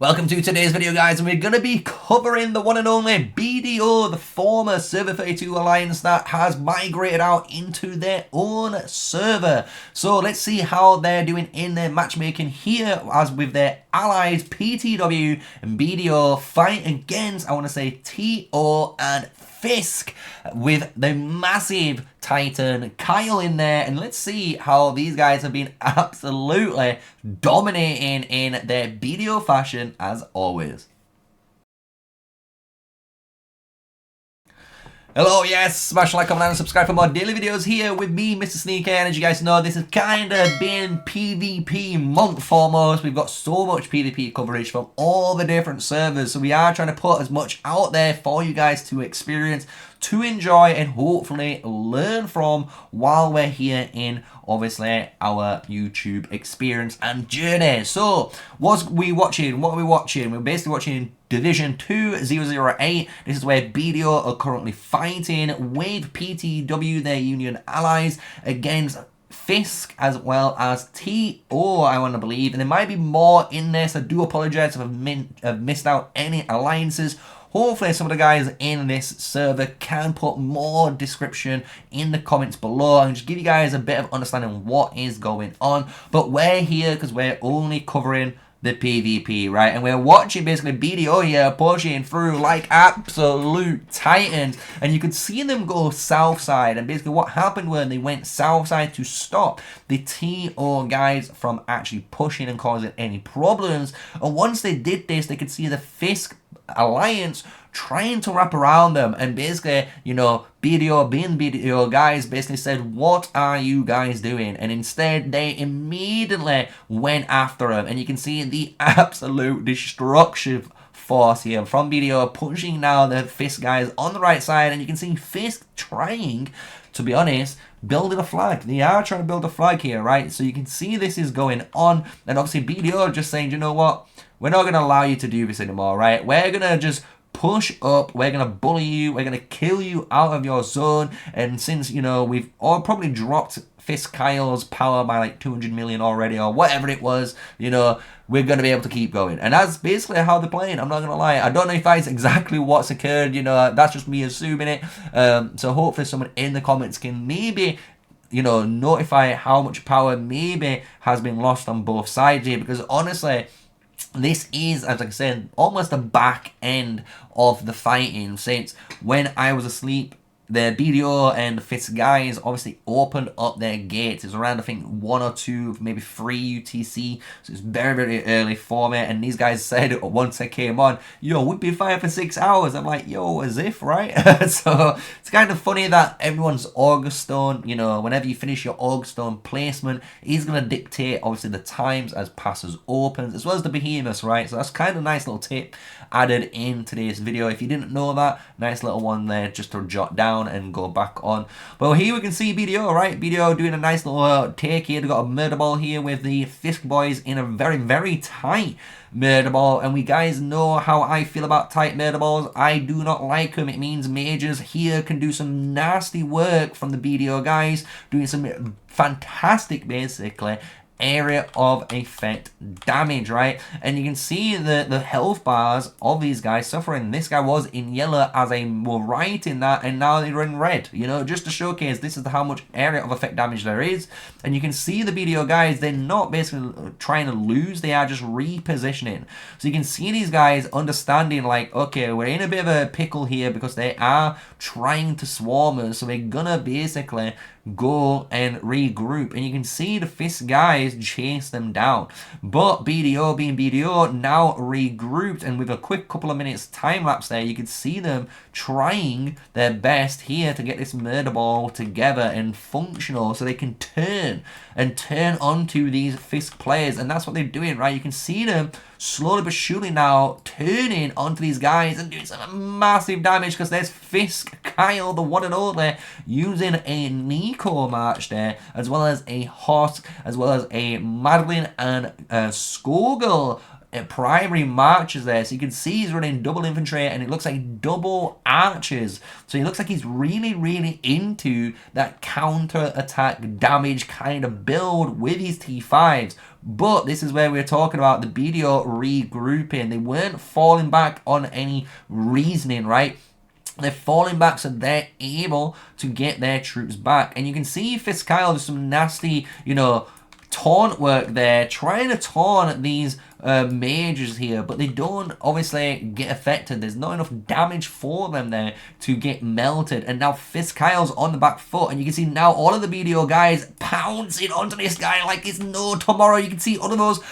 Welcome to today's video, guys, and we're going to be covering the one and only BDO, the former Server 32 alliance that has migrated out into their own server. So let's see how they're doing in their matchmaking here, as with their allies PTW and BDO fight against, I want to say, TO and FSK, with the massive Titan Kyle in there. And let's see how these guys have been absolutely dominating in their BDO fashion as always. Hello, yes, smash like, comment, and subscribe for more daily videos here with me, MrSneakyy. And as you guys know, this has kind of been PvP month almost. We've got so much PvP coverage from all the different servers, so we are trying to put as much out there for you guys to experience, to enjoy, and hopefully learn from while we're here in, obviously, our YouTube experience and journey. So, what are we watching? We're basically watching Division 2008. This is where BDO are currently fighting with PTW, their union allies, against FSK as well as TO, I want to believe. And there might be more in this. I do apologize if I've missed out any alliances. Hopefully some of the guys in this server can put more description in the comments below and just give you guys a bit of understanding what is going on. But we're here because we're only covering the PvP, right? And we're watching basically BDO here pushing through like absolute titans. And you could see them go south side. And basically what happened when they went south side to stop the TO guys from actually pushing and causing any problems. And once they did this, they could see the FSK alliance trying to wrap around them, and basically, you know, BDO being BDO guys basically said, what are you guys doing? And instead they immediately went after him, and you can see the absolute destruction force here from BDO pushing now the FSK guys on the right side. And you can see FSK trying, to be honest, building a flag. They are trying to build a flag here, right? So you can see this is going on, and obviously BDO just saying, you know what, we're not going to allow you to do this anymore, right? We're going to just push up, we're going to bully you, we're going to kill you out of your zone. And since, you know, we've all probably dropped FSK Kyle's power by like 200 million already, or whatever it was, you know, we're going to be able to keep going. And that's basically how they're playing. I'm not going to lie. I don't know if that's exactly what's occurred, you know, that's just me assuming it. So hopefully someone in the comments can maybe, you know, notify how much power maybe has been lost on both sides here, because honestly, this is, as I said, almost the back end of the fighting, since when I was asleep, the BDO and the FSK guys obviously opened up their gates. It's around, I think, 1 or 2, maybe 3 UTC. So it's very, very early for me. And these guys said once I came on, yo, we'd be fine for 6 hours. I'm like, yo, as if, right? So it's kind of funny that everyone's Auguststone, you know, whenever you finish your Auguststone placement, he's going to dictate, obviously, the times as passes opens, as well as the behemoths, right? So that's kind of a nice little tip added in today's video. If you didn't know that, nice little one there just to jot down and go back on. But here we can see BDO, right? BDO doing a nice little take here. They've got a murder ball here with the FSK boys in a very, very tight murder ball. And we guys know how I feel about tight murder balls. I do not like them. It means mages here can do some nasty work from the BDO guys, doing some fantastic, basically, area of effect damage, right? And you can see the health bars of these guys suffering. This guy was in yellow as I were writing that, and now they're in red, you know, just to showcase this is how much area of effect damage there is. And you can see the BDO guys, they're not basically trying to lose, they are just repositioning. So you can see these guys understanding, like, okay, we're in a bit of a pickle here because they are trying to swarm us, so we're gonna basically go and regroup. And you can see the FSK guys chase them down, but BDO being BDO now regrouped, and with a quick couple of minutes time lapse there, you can see them trying their best here to get this murder ball together and functional so they can turn onto these FSK players. And that's what they're doing, right? You can see them slowly but surely now turning onto these guys and doing some massive damage, because there's FSK Kyle, the one and only, using a Nico March there, as well as a Hot, as well as a Madeline and a Skogel primary marchers there. So you can see he's running double infantry and it looks like double archers. So he looks like he's really, really into that counter-attack damage kind of build with his T5s. But this is where we're talking about the BDO regrouping. They weren't falling back on any reasoning, right? They're falling back so they're able to get their troops back. And you can see FSK does some nasty, you know, taunt work there, trying to taunt these mages here, but they don't obviously get affected. There's not enough damage for them there to get melted. And now FSK's on the back foot, and you can see now all of the BDO guys pouncing onto this guy like it's no tomorrow. You can see all of those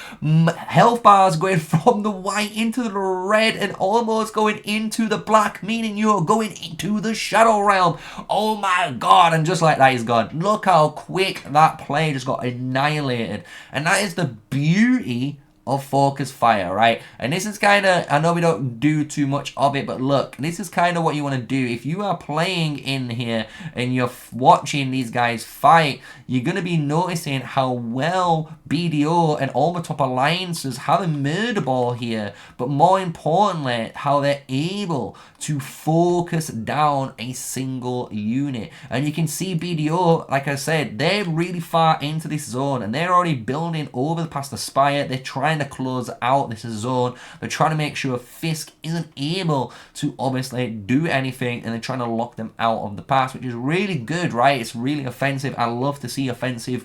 health bars going from the white into the red and almost going into the black, meaning you're going into the shadow realm. Oh my god, and just like that, he's gone. Look how quick that play just got annihilated. And that is the beauty of focus fire, right? And this is kind of, I know we don't do too much of it, but look, this is kind of what you want to do. If you are playing in here and you're watching these guys fight, you're going to be noticing how well BDO and all the top alliances have a murder ball here, but more importantly, how they're able to focus down a single unit. And you can see BDO, like I said, they're really far into this zone and they're already building over past the spire. They're trying to close out this zone. They're trying to make sure Fisk isn't able to obviously do anything, and they're trying to lock them out of the pass, which is really good, right? It's really offensive. I love to see offensive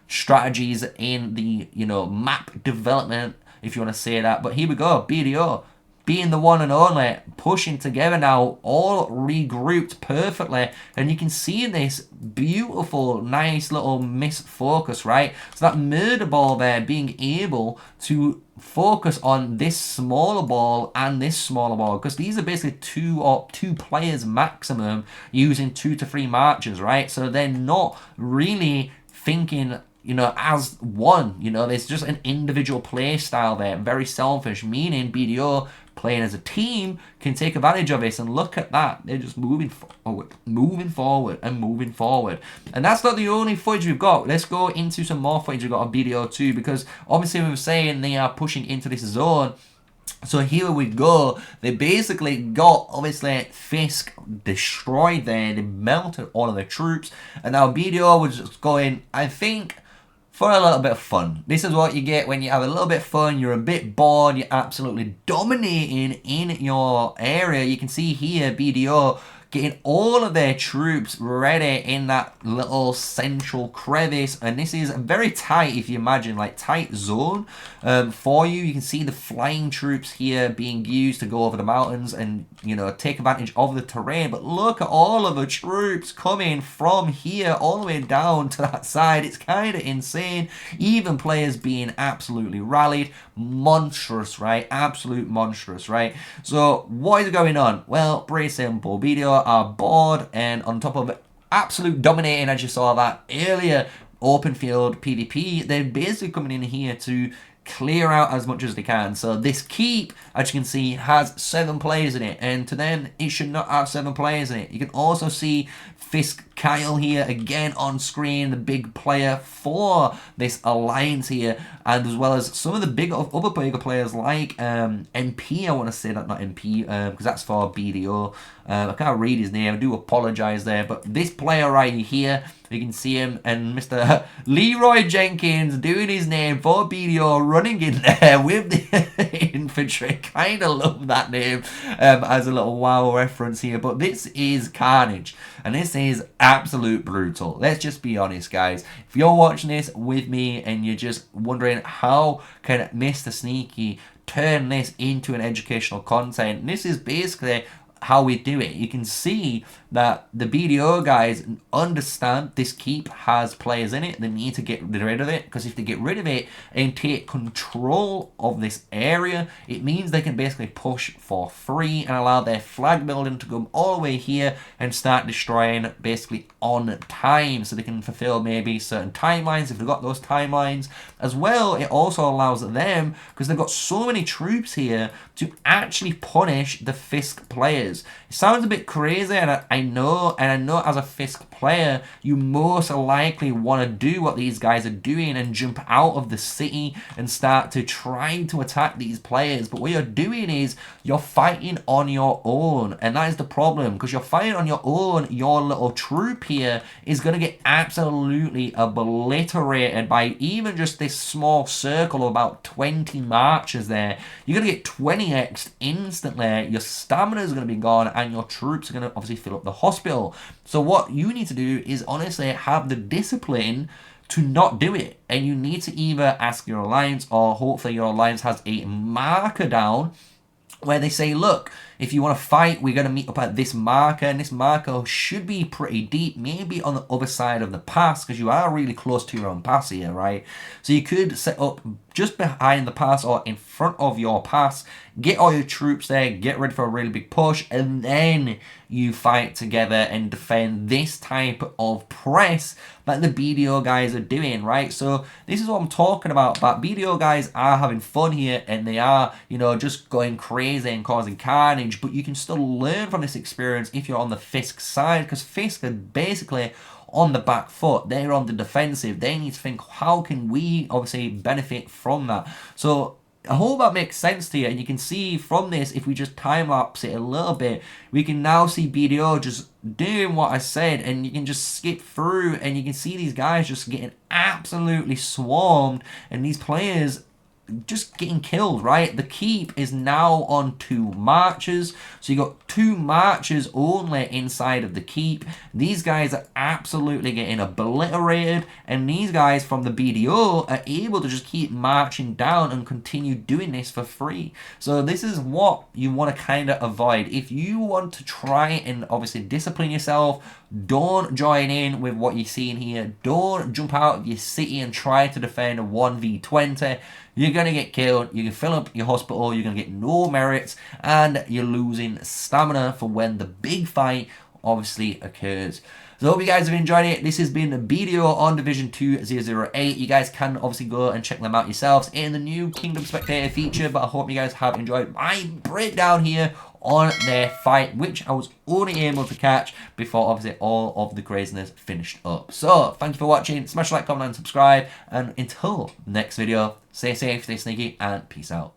strategies in the, you know, map development, if you want to say that. But here we go, BDO being the one and only, pushing together now, all regrouped perfectly, and you can see this beautiful, nice little misfocus, right? So that murder ball there being able to focus on this smaller ball and this smaller ball, because these are basically two players maximum using 2 to 3 marchers, right? So they're not really thinking, you know, as one. You know, there's just an individual play style there, very selfish, meaning BDO playing as a team can take advantage of this. And look at that, they're just moving forward, moving forward. And that's not the only footage we've got. Let's go into some more footage we've got of BDO too, because obviously we were saying they are pushing into this zone. So here we go. They basically got, obviously, Fisk destroyed there. They melted all of their troops. And now BDO was just going, I think, for a little bit of fun. This is what you get when you have a little bit of fun. You're a bit bored. You're absolutely dominating in your area. You can see here BDO getting all of their troops ready in that little central crevice, and this is very tight, if you imagine, like tight zone for you. You can see the flying troops here being used to go over the mountains and, you know, take advantage of the terrain. But look at all of the troops coming from here all the way down to that side. It's kind of insane. Even players being absolutely rallied. Monstrous, right? Absolute monstrous, right? So what is going on? Well, pretty simple. BDO are bored, and on top of it, absolute dominating, as you saw that earlier open field PvP, they're basically coming in here to clear out as much as they can. So this keep, as you can see, has 7 players in it, and to them it should not have 7 players in it. You can also see Fisk Kyle here again on screen, the big player for this alliance here, and as well as some of the big other bigger players like MP. I want to say that, not MP, because that's for BDO. I can't read his name, I do apologize there, but this player right here, you can see him, and Mr. Leroy Jenkins doing his name for BDO, running in there with the infantry. Kind of love that name as a little WoW reference here, but this is carnage, and this is absolute brutal. Let's just be honest, guys. If you're watching this with me and you're just wondering how can MrSneakyy turn this into an educational content, this is basically how we do it. You can see that the BDO guys understand this keep has players in it. They need to get rid of it, because if they get rid of it and take control of this area, it means they can basically push for free and allow their flag building to go all the way here and start destroying basically on time, so they can fulfill maybe certain timelines if they've got those timelines. As well, it also allows them, because they've got so many troops here, to actually punish the Fisk players. players. It sounds a bit crazy, and I know as a FSK player, you most likely want to do what these guys are doing and jump out of the city and start to try to attack these players. But what you're doing is you're fighting on your own, and that is the problem, because you're fighting on your own. Your little troop here is going to get absolutely obliterated by even just this small circle of about 20 marchers there. You're going to get 20x instantly. Your stamina is going to be gone, and your troops are going to obviously fill up the hospital. So what you need to do is honestly have the discipline to not do it, and you need to either ask your alliance, or hopefully your alliance has a marker down where they say, look, if you want to fight, we're going to meet up at this marker, and this marker should be pretty deep, maybe on the other side of the pass, because you are really close to your own pass here, right? So you could set up just behind the pass or in front of your pass, get all your troops there, get ready for a really big push, and then you fight together and defend this type of press that the BDO guys are doing, right? So this is what I'm talking about, but BDO guys are having fun here, and they are, you know, just going crazy and causing carnage, but you can still learn from this experience if you're on the FSK side, because FSK are basically on the back foot. They're on the defensive. They need to think, how can we obviously benefit from that? So I hope that makes sense to you, and you can see from this, if we just time-lapse it a little bit, we can now see BDO just doing what I said, and you can just skip through, and you can see these guys just getting absolutely swarmed, and these players just getting killed, right? The keep is now on 2 marchers, so you got 2 marchers only inside of the keep. These guys are absolutely getting obliterated, and these guys from the BDO are able to just keep marching down and continue doing this for free. So this is what you want to kind of avoid. If you want to try and obviously discipline yourself, don't join in with what you're seeing here. Don't jump out of your city and try to defend a 1v20. You're going to get killed, you can fill up your hospital, you're going to get no merits, and you're losing stamina for when the big fight obviously occurs. So I hope you guys have enjoyed it. This has been the BDO on Division 2008. You guys can obviously go and check them out yourselves in the new Kingdom Spectator feature, but I hope you guys have enjoyed my breakdown here on their fight, which I was only able to catch before obviously all of the craziness finished up. So thank you for watching, smash like, comment and subscribe, and until next video, stay safe, stay sneaky, and peace out.